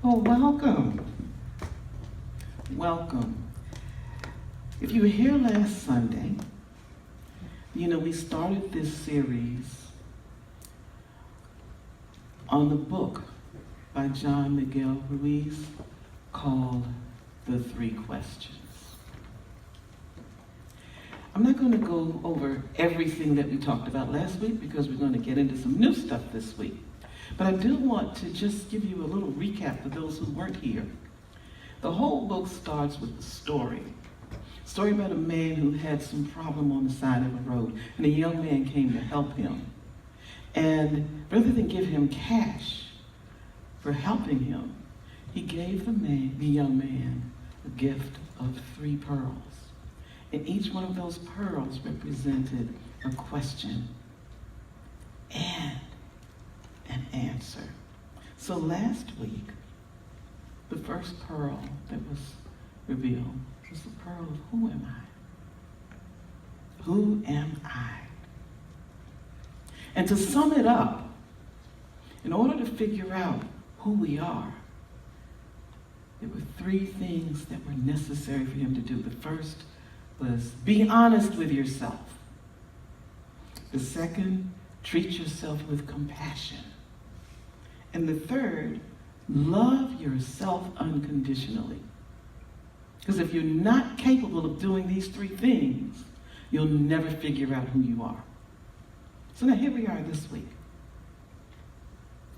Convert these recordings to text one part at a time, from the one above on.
Oh, welcome. Welcome. If you were here last Sunday, we started this series on the book by John Miguel Ruiz called The Three Questions. I'm not going to go over everything that we talked about last week because we're going to get into some new stuff this week. But I do want to just give you a little recap for those who weren't here. The whole book starts with a story. A story about a man who had some problem on the side of the road, and a young man came to help him. And rather than give him cash for helping him, he gave the young man a gift of 3 pearls. And each one of those pearls represented a question and an answer. So last week, the first pearl that was revealed was the pearl of who am I? Who am I? And to sum it up, in order to figure out who we are, there were 3 things that were necessary for him to do. The first was be honest with yourself. The second, treat yourself with compassion. And the third, love yourself unconditionally. Because if you're not capable of doing these 3 things, you'll never figure out who you are. So now here we are this week.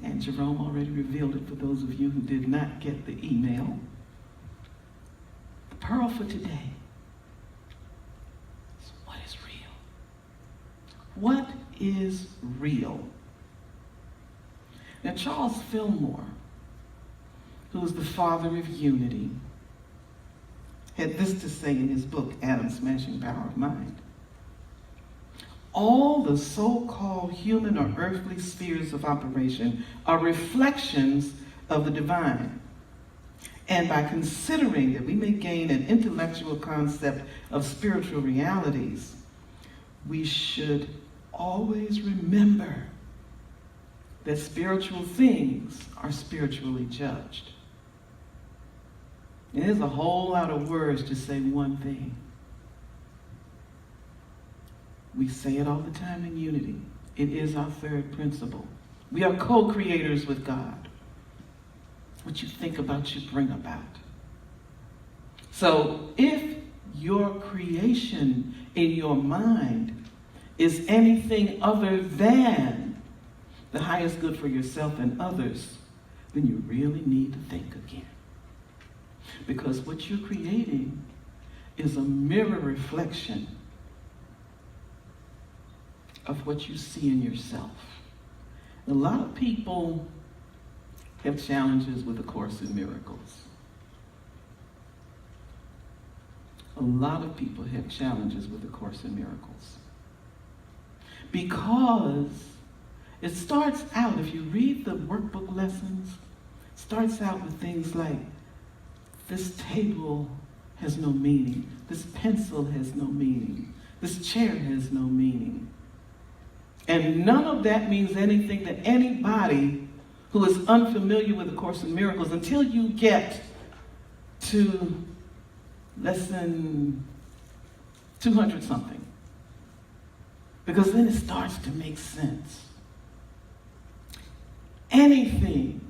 And Jerome already revealed it for those of you who did not get the email. The pearl for today is what is real? What is real? Now, Charles Fillmore, who was the father of unity, had this to say in his book, Atom's Smashing Power of Mind. All the so-called human or earthly spheres of operation are reflections of the divine. And by considering that we may gain an intellectual concept of spiritual realities, we should always remember that spiritual things are spiritually judged. And there's a whole lot of words to say one thing. We say it all the time in unity. It is our 3rd principle. We are co-creators with God. What you think about, you bring about. So if your creation in your mind is anything other than the highest good for yourself and others, then you really need to think again. Because what you're creating is a mirror reflection of what you see in yourself. A lot of people have challenges with A Course in Miracles. A lot of people have challenges with A Course in Miracles. Because it starts out, if you read the workbook lessons, it starts out with things like, this table has no meaning. This pencil has no meaning. This chair has no meaning. And none of that means anything to anybody who is unfamiliar with A Course in Miracles until you get to lesson 200 something. Because then it starts to make sense. Anything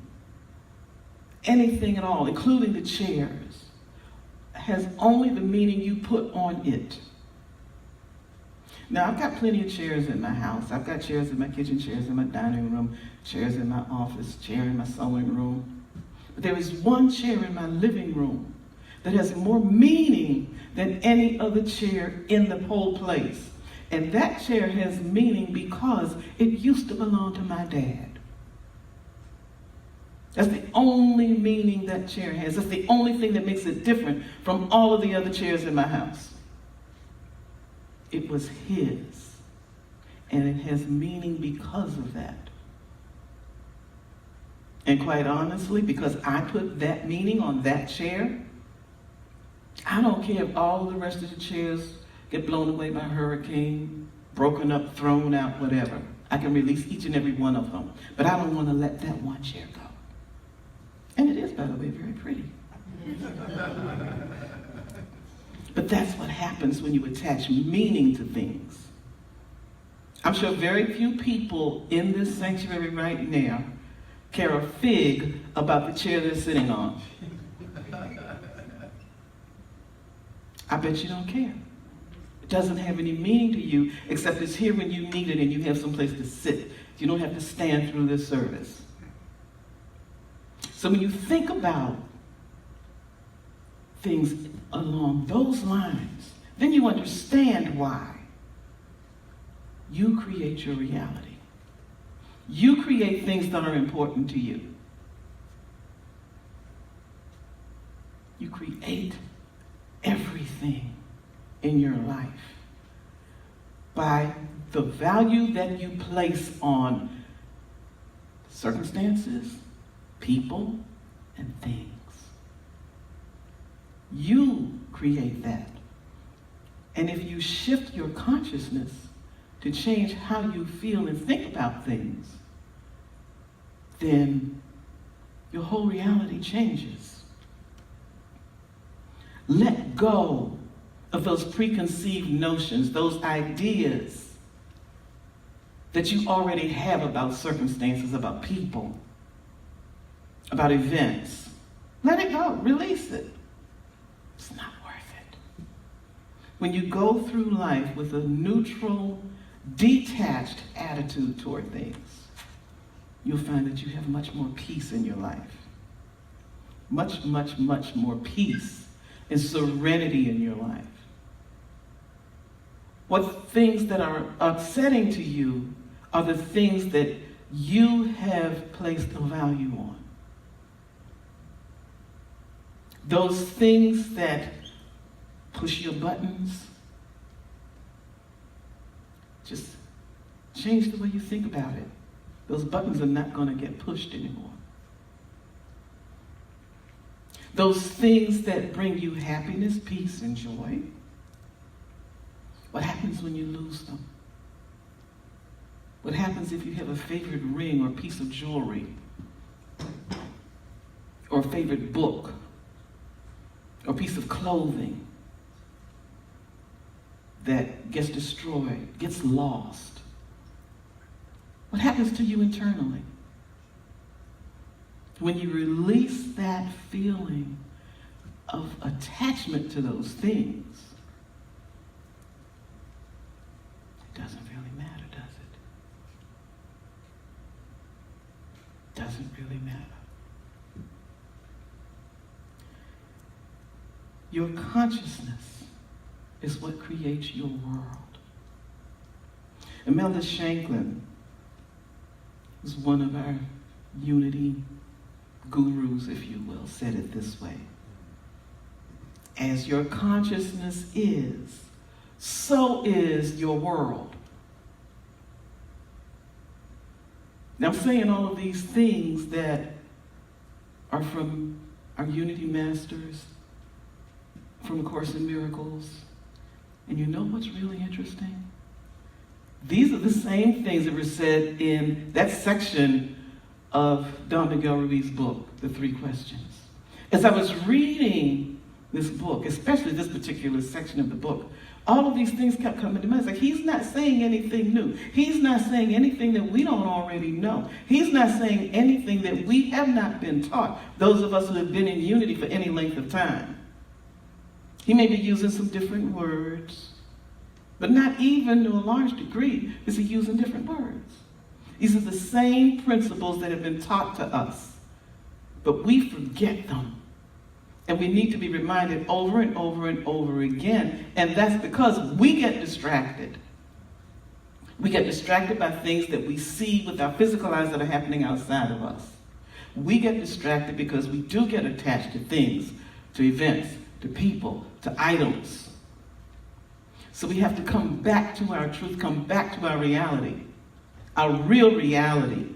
at all, including the chairs, has only the meaning you put on it. Now, I've got plenty of chairs in my house. I've got chairs in my kitchen, chairs in my dining room, chairs in my office, chair in my sewing room. But there is one chair in my living room that has more meaning than any other chair in the whole place. And that chair has meaning because it used to belong to my dad. That's the only meaning that chair has. That's the only thing that makes it different from all of the other chairs in my house. It was his. And it has meaning because of that. And quite honestly, because I put that meaning on that chair, I don't care if all of the rest of the chairs get blown away by a hurricane, broken up, thrown out, whatever. I can release each and every one of them. But I don't want to let that one chair go. And it is, by the way, very pretty. But that's what happens when you attach meaning to things. I'm sure very few people in this sanctuary right now care a fig about the chair they're sitting on. I bet you don't care. It doesn't have any meaning to you except it's here when you need it and you have someplace to sit. You don't have to stand through this service. So when you think about things along those lines, then you understand why you create your reality. You create things that are important to you. You create everything in your life by the value that you place on circumstances, people, and things. You create that. And if you shift your consciousness to change how you feel and think about things, then your whole reality changes. Let go of those preconceived notions, those ideas that you already have about circumstances, about people, about events. Let it go. Release it. It's not worth it. When you go through life with a neutral, detached attitude toward things, you'll find that you have much more peace in your life. Much, much, much more peace and serenity in your life. What things that are upsetting to you are the things that you have placed a value on. Those things that push your buttons, just change the way you think about it. Those buttons are not going to get pushed anymore. Those things that bring you happiness, peace, and joy, what happens when you lose them? What happens if you have a favorite ring or piece of jewelry or a favorite book or piece of clothing that gets destroyed, gets lost? What happens to you internally? When you release that feeling of attachment to those things, it doesn't really matter, does it? It doesn't really matter. Your consciousness is what creates your world. Imelda Shanklin was one of our unity gurus, if you will, said it this way. As your consciousness is, so is your world. Now, I'm saying all of these things that are from our unity masters, from A Course in Miracles. And you know what's really interesting? These are the same things that were said in that section of Don Miguel Ruiz's book, The Three Questions. As I was reading this book, especially this particular section of the book, all of these things kept coming to mind. It's like, he's not saying anything new. He's not saying anything that we don't already know. He's not saying anything that we have not been taught, those of us who have been in unity for any length of time. He may be using some different words, but not even to a large degree is he using different words. These are the same principles that have been taught to us, but we forget them. And we need to be reminded over and over and over again. And that's because we get distracted. We get distracted by things that we see with our physical eyes that are happening outside of us. We get distracted because we do get attached to things, to events, to people, to items. So we have to come back to our truth, come back to our reality, our real reality,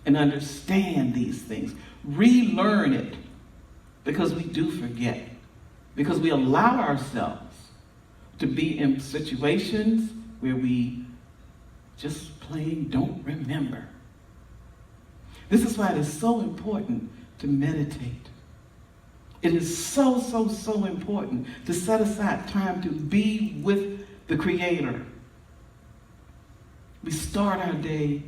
and understand these things. Relearn it. Because we do forget. Because we allow ourselves to be in situations where we just plain don't remember. This is why it is so important to meditate. It is so, so, so important to set aside time to be with the Creator. We start our day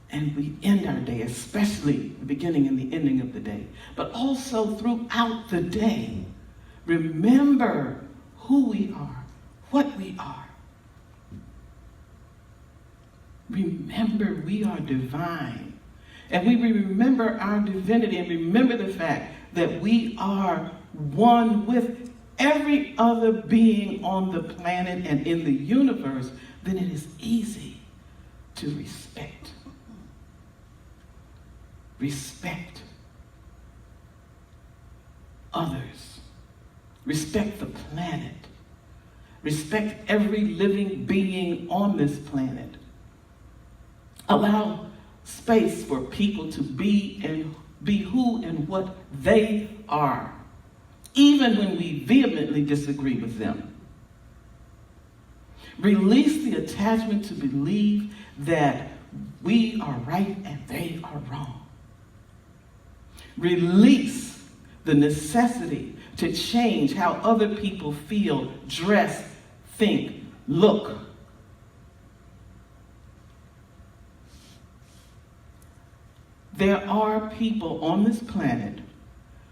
and we end our day, especially the beginning and the ending of the day. But also throughout the day, remember who we are, what we are. Remember we are divine. And we remember our divinity and remember the fact that we are one with every other being on the planet and in the universe. Then it is easy to respect. Respect others. Respect the planet. Respect every living being on this planet. Allow space for people to be who and what they are, even when we vehemently disagree with them. Release the attachment to believe that we are right and they are wrong. Release the necessity to change how other people feel, dress, think, look. There are people on this planet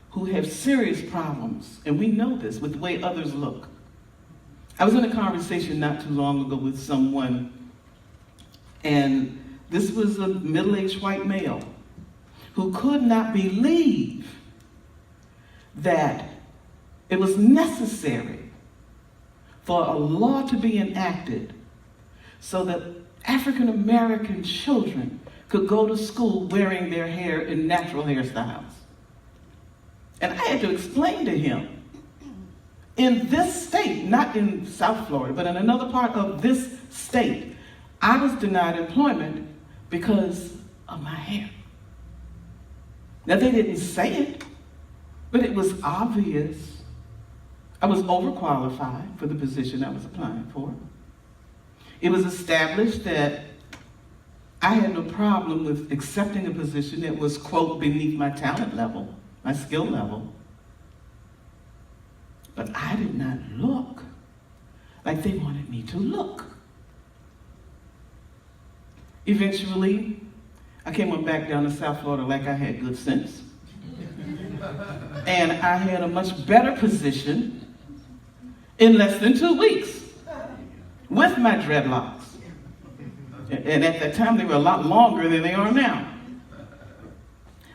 who have serious problems, and we know this, with the way others look. I was in a conversation not too long ago with someone, and this was a middle-aged white male who could not believe that it was necessary for a law to be enacted so that African American children could go to school wearing their hair in natural hairstyles. And I had to explain to him, in this state, not in South Florida, but in another part of this state, I was denied employment because of my hair. Now, they didn't say it, but it was obvious. I was overqualified for the position I was applying for. It was established that I had no problem with accepting a position that was, quote, beneath my talent level, my skill level. But I did not look like they wanted me to look. Eventually, I came on back down to South Florida like I had good sense. And I had a much better position in less than 2 weeks with my dreadlocks. And at that time, they were a lot longer than they are now.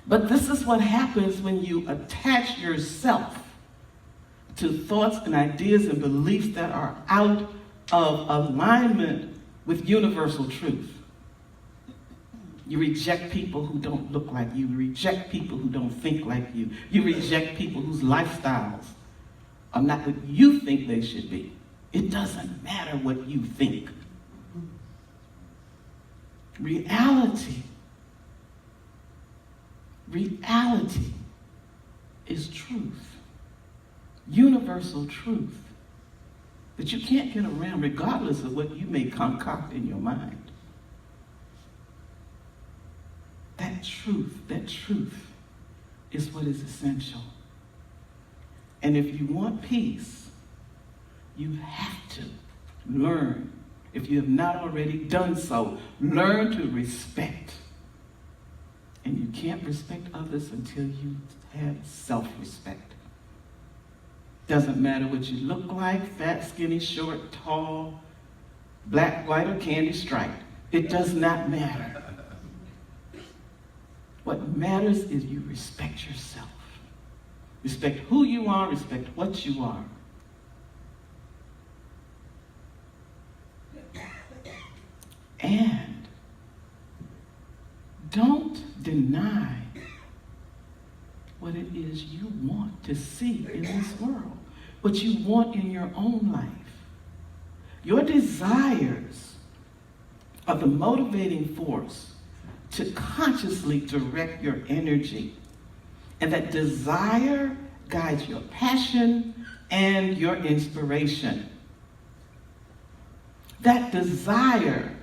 But this is what happens when you attach yourself to thoughts and ideas and beliefs that are out of alignment with universal truth. You reject people who don't look like you. You reject people who don't think like you. You reject people whose lifestyles are not what you think they should be. It doesn't matter what you think. Reality is truth. Universal truth that you can't get around regardless of what you may concoct in your mind. That truth is what is essential. And if you want peace, you have to learn, if you have not already done so, learn to respect. And you can't respect others until you have self-respect. Doesn't matter what you look like, fat, skinny, short, tall, black, white, or candy striped. It does not matter. What matters is you respect yourself. Respect who you are, respect what you are. And don't deny what it is you want to see in this world, what you want in your own life. Your desires are the motivating force to consciously direct your energy. And that desire guides your passion and your inspiration. That desire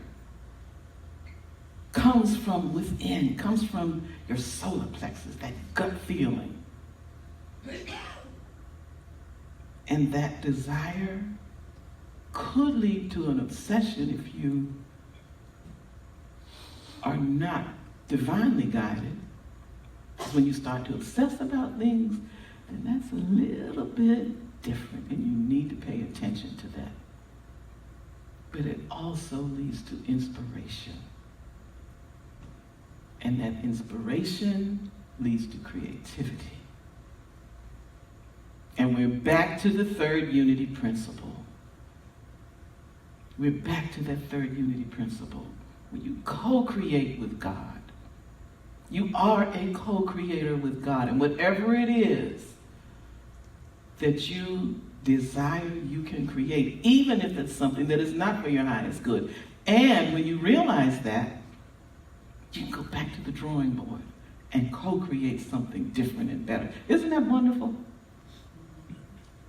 comes from within, comes from your solar plexus, that gut feeling. And that desire could lead to an obsession if you are not divinely guided. Because when you start to obsess about things, then that's a little bit different, and you need to pay attention to that. But it also leads to inspiration. And that inspiration leads to creativity. And we're back to the third unity principle. We're back to that third unity principle. When you co-create with God, you are a co-creator with God. And whatever it is that you desire, you can create, even if it's something that is not for your highest good. And when you realize that, you can go back to the drawing board and co-create something different and better. Isn't that wonderful?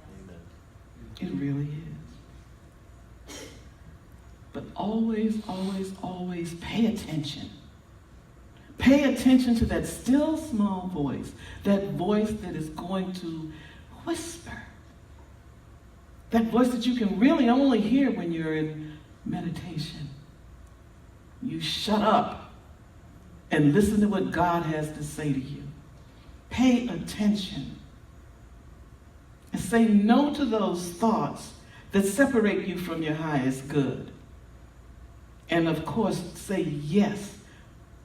Amen. It really is. But always, always, always pay attention. Pay attention to that still small voice, that voice that is going to whisper. That voice that you can really only hear when you're in meditation. You shut up and listen to what God has to say to you. Pay attention. And say no to those thoughts that separate you from your highest good. And of course, say yes.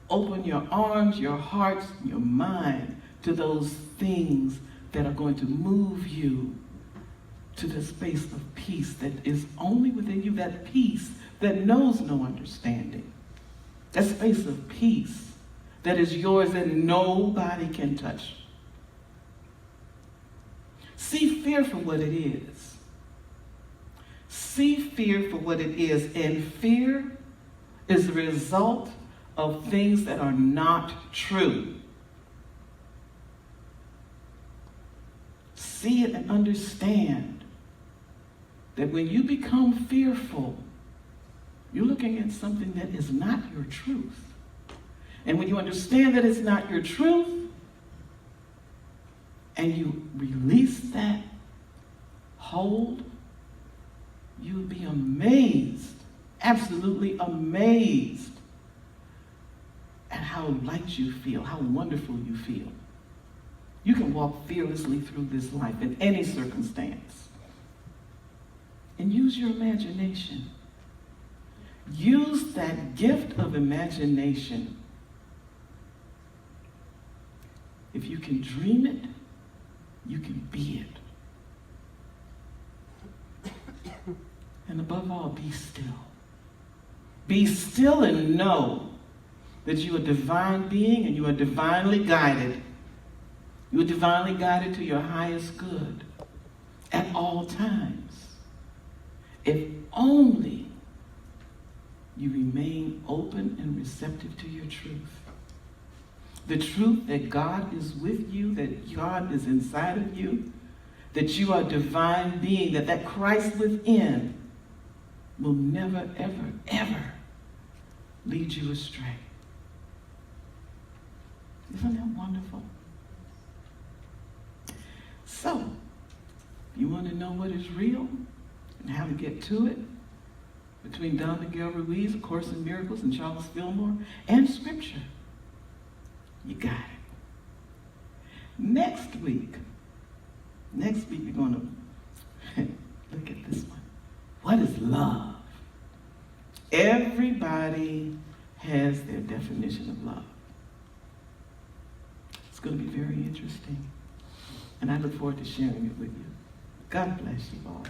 Open your arms, your heart, your mind to those things that are going to move you to the space of peace that is only within you, that peace that knows no understanding. That space of peace that is yours and nobody can touch. See fear for what it is. See fear for what it is. And fear is the result of things that are not true. See it and understand that when you become fearful, you're looking at something that is not your truth. And when you understand that it's not your truth, and you release that hold, you'll be amazed, absolutely amazed at how light you feel, how wonderful you feel. You can walk fearlessly through this life in any circumstance. And use your imagination. Use that gift of imagination. If you can dream it, you can be it. And above all, be still. Be still and know that you are a divine being and you are divinely guided. You are divinely guided to your highest good at all times. If only you remain open and receptive to your truth. The truth that God is with you, that God is inside of you, that you are a divine being, that Christ within will never, ever, ever lead you astray. Isn't that wonderful? So, you want to know what is real and how to get to it? Between Don Miguel Ruiz, A Course in Miracles, and Charles Fillmore, and Scripture. You got it. Next week, we're going to look at this one. What is love? Everybody has their definition of love. It's going to be very interesting. And I look forward to sharing it with you. God bless you all.